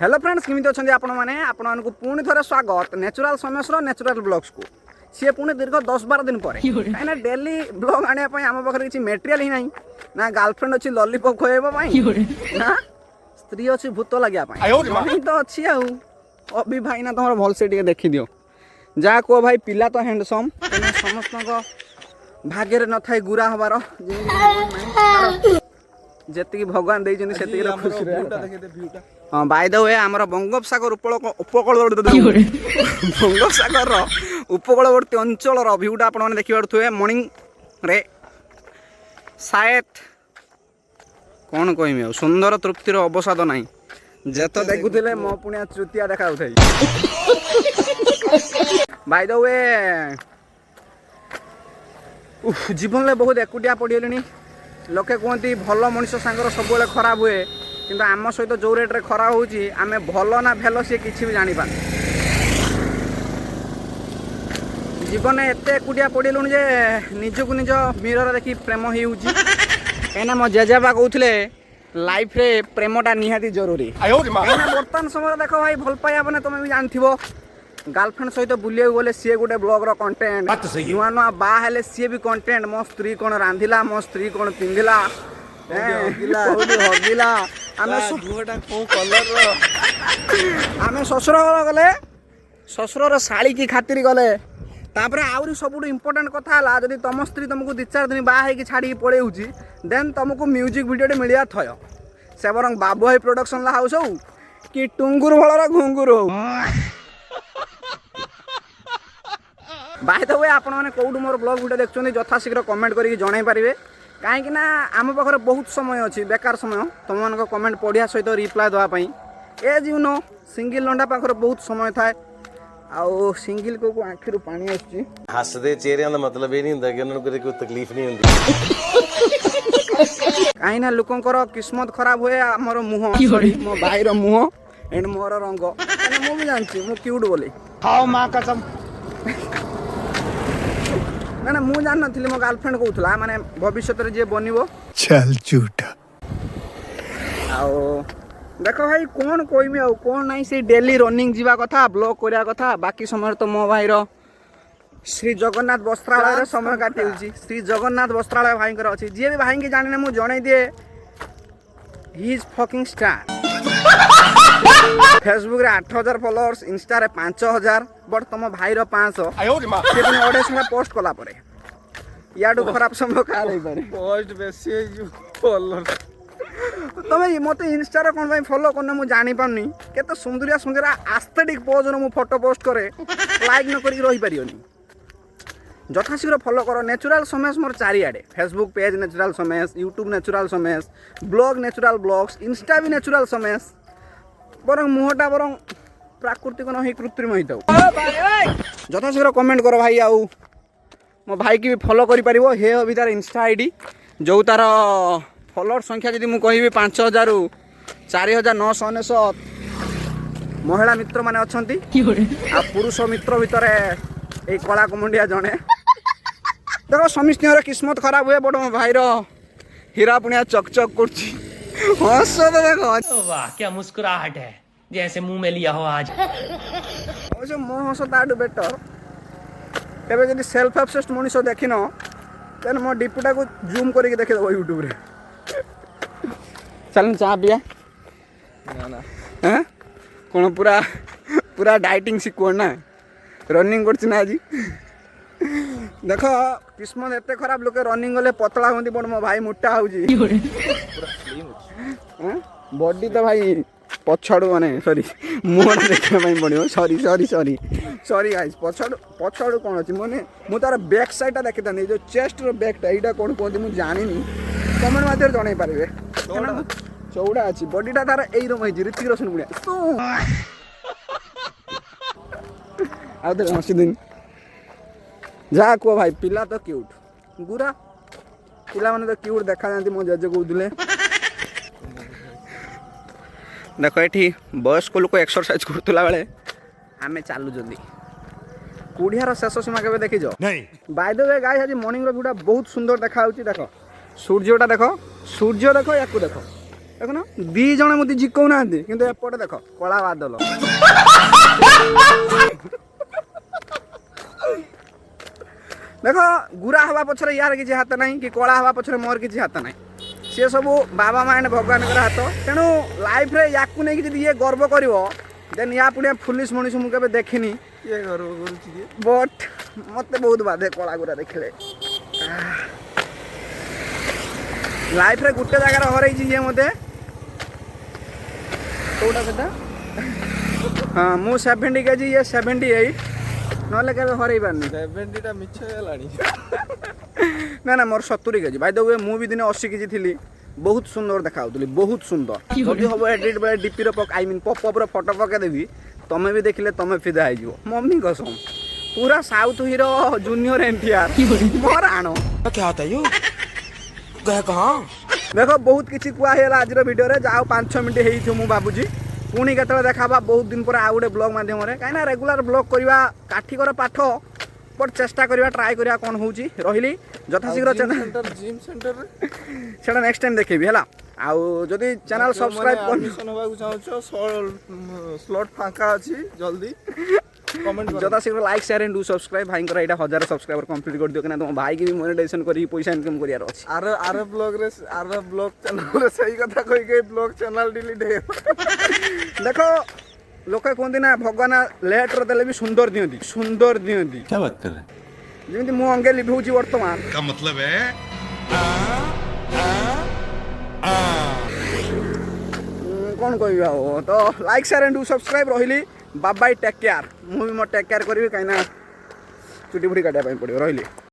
Hello friends केमी अच्छा आपण मैंने पुणी थे स्वागत नेचुरल समेस्र नेचुरल ब्लॉग्स को सी पुणी दीर्घ 10-12 दिन पर कहीं डेली ब्लॉग आने आम पाखे किसी मेटेरियल ही ना ना गर्लफ्रेंड अच्छी लॉलीपॉप खोएबाई ना स्त्री अच्छी भूत लगे तो अच्छी अभी भाई ना तुम भल से देखी दियो जहाँ कह भाई पिला तो हैंडसम समस्त भाग्य न था गुरा हबार जी भगवान देते खुशी हाँ बाय द वे आमर बंगोपसागर उपकूल बंगोपसागर उपकूलवर्ती अंचल भ्यूटा आपने देखिए मॉर्निंग रे शायद कौन कहमी सुंदर तृप्तिर अवसाद ना जेत देखुले मो पुणिया तृतीया देखा बाय द वे जीवन में बहुत एकुटिया पड़गली लोके कहते भल मनीष सांगर सब खराब हुए किंतु आम सहित जो रेट्रे खरा होची आमे भल ना भेल सी किसी भी जानी पार जीवन एत एकुटिया पड़लुण जे निजक निज मिरर देखी प्रेम होना मो जेजेबा कहते लाइफ रे प्रेमटा निहाती जरूरी बर्तमान समय देख भाई भल पाइबा मैंने तुम भी जानथिबो गर्लफ्रेंड सहित बुलिया गले सी गोटे ब्लॉग रो कंटेंट नुआ नुआ बाहर सी भी कंटेंट मो स्त्री कौन रांधिला मो स्त्री कौन पिंधिला हगिला आमे ससुर गले ससुर शाली की खातिर गले तापर आउरी सबुठ इम्पोर्टेंट कथा है जदि तुम स्त्री तुमको 2-4 दिन बाहर छाड़ी पड़े देन तुमको म्यूजिक वीडियो मिलिया थय से बरं बाबू भाई प्रोडक्शन हाउस हो कि टुंगुर भलर घुंगुर हो बाय द वे आपण मैंने कौटू मोर ब्लॉग वीडियो देखुं यथाशीघ्र कमेंट करके जन पारे कहीं आम पाखे बहुत समय अच्छी बेकार समय तुम मान कमेंट पढ़िया सहित रिप्लाई देवाई एज यू नो सिंगल लंडा पाखे बहुत समय थाए आउ सिंगल को आखिर पानी आसुची हसदे चेहरे का मतलब ये नहीं होता कि उन्होंने कोई तकलीफ नहीं होती कहीं ना लोकंकर किस्मत खराब हुए आमर मुह मो भाई मुह एंड मोर रंग मु भी जानची मु क्यूट बोली हां मां कसम ना मु जान नथिली मो गर्लफ्रेंड कहउथला माने भविष्य रे जे बनिवो चल झूठा आओ देखो भाई कौन कहमी आ कौन नहीं से डेली रनिंग जीवा कथा ब्लॉग करिया कथा बाकी समय तो मो भाई रो श्री जगन्नाथ वस्त्रालय रे समय काटी श्री जगन्नाथ वस्त्रालय भाई कर अछि जे भी भाई के जाने मु जणै दिए he is fucking star Facebook रे 8000 फॉलोअर्स इंस्टा रे 5000 बट तुम भाई रो 500 से पुनी ऑडियंस में पोस्ट कला परे याडू खराब संभव का नहीं पारे पोस्ट बेसी फॉलोअर तमे मते इंस्टा रे कोन भाई फॉलो करने मु जानि पानी केते सुंदरिया सुंदरा एस्थेटिक पोज रो मु फोटो पोस्ट करे लाइक न करी रही परियोनी यथाशीघ्र फॉलो करो नेचुरल समेस मोर चारिआडे फेसबुक पेज नेचुरल समेस यूट्यूब नेचुरल समेस ब्लॉग नेचुरल ब्लॉग्स इंस्टा भी नेचुरल समेस बरं मुहटा बरं प्राकृतिक न ही कृत्रिम होता यथाशीघ्र कमेंट करो भाई आउ मो भाई की भी फॉलो करि परिबो हे अभी तार इंस्टा आईडी जो तार फॉलोअर संख्या यदि मु कहिबी 5000 रु 4999 महिला मित्र माने अछंती आ पुरुष मित्र भितर ए कला कुमुंडिया जणे देखो समिष्टिर किस्मत खराब हुए बड़ मो भाई रो हीरा पुनिया चकचक करछि हंस तो देखो वाह क्या मुस्कुराहट है जैसे मुंह में लिया हो आज ओसे मो हंस ताडू बेटर केबे जदी सेल्फ ऑब्सेस्ड मनीष देखिनो तेन मो डिपुटा को जूम करके देखे दबो यूट्यूब रे चल चाह पिया ना ना हैं कोन पूरा पूरा डाइटिंग सिको ना रनिंग करछि ना आज देखो किस्मत एते खराब लोके रनिंग गले पतला होंदी बड मो भाई मोटा होजी बॉडी तो भाई पछाड़ू माने सॉरी मुहर देखा पड़ो सॉरी गाइस पछाड़ू कौन अच्छी मैंने मु तार बैक साइड देखी था जो चेस्ट रो बैकटा यहाँ कौन कहते मुझे जानी कमेंट मध्य जन पारे चौड़ा अच्छी बॉडीटा तार यही रम ऋतिक रोशन गुड़िया आउ हसी दिन जहाँ कह भाई पिला तो क्यूट गुरा पिला माने तो क्यूट देखा जाती मो जेजे कहते देख ये वयस्क लोक एक्सरसाइज करूला बेले आम चलुं कुड़ियार शेष सीमा के देखीज बाय द वे गाइस आज मॉर्निंग व्यूटा बहुत सुंदर देखा देख सूर्यटा देख सूर्य देख या देख ଦେଖୁନ 2 ଜଣ ମୋତେ ଜିକଉ ନାହାନ୍ତି କିନ୍ତୁ ଏପଟେ ଦେଖ କଳା ବାଦଲ। ଦେଖ ଗୁରା ହେବା ପଛରେ ୟାର କିଛି ହାତ ନାହିଁ କି କଳା ହେବା ପଛରେ ମୋର କିଛି ହାତ ନାହିଁ। ସିଏ ସବୁ ବାବା ମା ଆଣ୍ଡ ଭଗବାନଙ୍କର ହାତ। ତେଣୁ ଲାଇଫରେ ୟାକୁ ନେଇକି ଯଦି ଇଏ ଗର୍ବ କରିବ ଦେନ୍ ୟା ପୁଣିଆ ଫୁଲିସ୍ ମଣିଷ ମୁଁ କେବେ ଦେଖିନି। କିଏ ଗର୍ବ କରୁଛି କି? ବଟ୍ ମୋତେ ବହୁତ ବାଧେ କଳା ଗୁରା ଦେଖିଲେ। ଲାଇଫରେ ଗୋଟେ ଜାଗାରେ ହରେଇଛି ଇଏ ମୋତେ। କୋଉଟା ସେଟା? ହଁ ମୁଁ 70 କେଜି ଇଏ 78 ନହେଲେ କେବେ ହରେଇ ପାରୁନି। 70ଟା ମିଛ ହେଲାଣି। ନା ନା ମୋର 70 କେଜି ଭାଇ ଦେଉ ମୁଁ ବି ଦିନେ 80 କେଜି ଥିଲି। ବହୁତ ସୁନ୍ଦର ଦେଖାଯାଉଥିଲି ବହୁତ ସୁନ୍ଦର। ଯଦି ହବ ଏଡିଟ୍ ବେଳେ ଡିପିର ଆଇ ମିନ୍ ପପଅପ୍ର ଫଟୋ ପକେଇଦେବି ତମେ ବି ଦେଖିଲେ ତମେ ଫିଦା ହେଇଯିବ ମମ୍ମି କସମ। ପୁରା ସାଉଥ ହିରୋ ଜୁନିୟର NTR ମୋର ଆଣ। ଦେଖ ବହୁତ କିଛି କୁହା ହେଇଗଲା ଆଜିର ଭିଡ଼ିଓରେ ଯାହା 5-6 ମିନିଟ୍ ହେଇଥିବ ମୁଁ ଭାବୁଛି। ପୁଣି କେତେବେଳେ ଦେଖାବା ବହୁତ ଦିନ ପରେ ଆଉ ଗୋଟେ ବ୍ଲଗ୍ ମାଧ୍ୟମରେ। କାହିଁକିନା ରେଗୁଲାର ବ୍ଲଗ୍ କରିବା କାଠିକର ପାଠ ବଟ୍ ଚେଷ୍ଟା କରିବା ଟ୍ରାଏ କରିବା କ'ଣ ହେଉଛି। ରହିଲି ଯଥାଶୀଘ୍ର ଜିମ୍ ସେଣ୍ଟରରେ ସେଇଟା ନେକ୍ସଟ ଟାଇମ୍ ଦେଖେଇବି ହେଲା। ଆଉ ଯଦି ଚ୍ୟାନେଲ୍ ସବସ୍କ୍ରାଇବ୍ କରି ଆଡମିସନ ହେବାକୁ ଚାହୁଁଛ ସ୍ଲଟ୍ ଫାଙ୍କା ଅଛି ଜଲ୍ଦି କମେଣ୍ଟ କର। ଯଥାଶୀଘ୍ର like share and do subscribe. ଭାଇଙ୍କର ଏଇଟା 1000 ସବସ୍କ୍ରାଇବର କମ୍ପ୍ଲିଟ୍ କରିଦିଅ କାହିଁକିନା ତୁମ ଭାଇକି ବି ମୋନେଟାଇଜେସନ୍ କରିକି ପଇସା ଇନକମ୍ କରିବାର ଅଛି। ଆର ବ୍ଲଗରେ ଆର ବ୍ଲଗ ଚ୍ୟାନେଲରେ ସେଇ କଥା କହିକି ବ୍ଲଗ ଚ୍ୟାନେଲ ଡିଲିଟ୍ ହେଇଗଲା। ଦେଖ ଲୋକେ କୁହନ୍ତି ନା ଭଗବାନ ଲେଟ୍ରେ ଦେଲେ ବି ସୁନ୍ଦର ଦିଅନ୍ତି ସୁନ୍ଦର ଦିଅନ୍ତି। ଯେମିତି ମୁଁ ଅଙ୍ଗେ ଲିଭଉଛି ବର୍ତ୍ତମାନ। କ'ଣ କହିବି ଆଉ ତ like share and do subscribe. ରହିଲି ବାବାଇ ଟେକ୍ କେୟାର। ମୁଁ ବି ମୋ ଟେକ୍ କେୟାର କରିବି କାହିଁକିନା ଚୁଟି ଫୁଟି କାଟିବା ପାଇଁ ପଡ଼ିବ। ରହିଲି।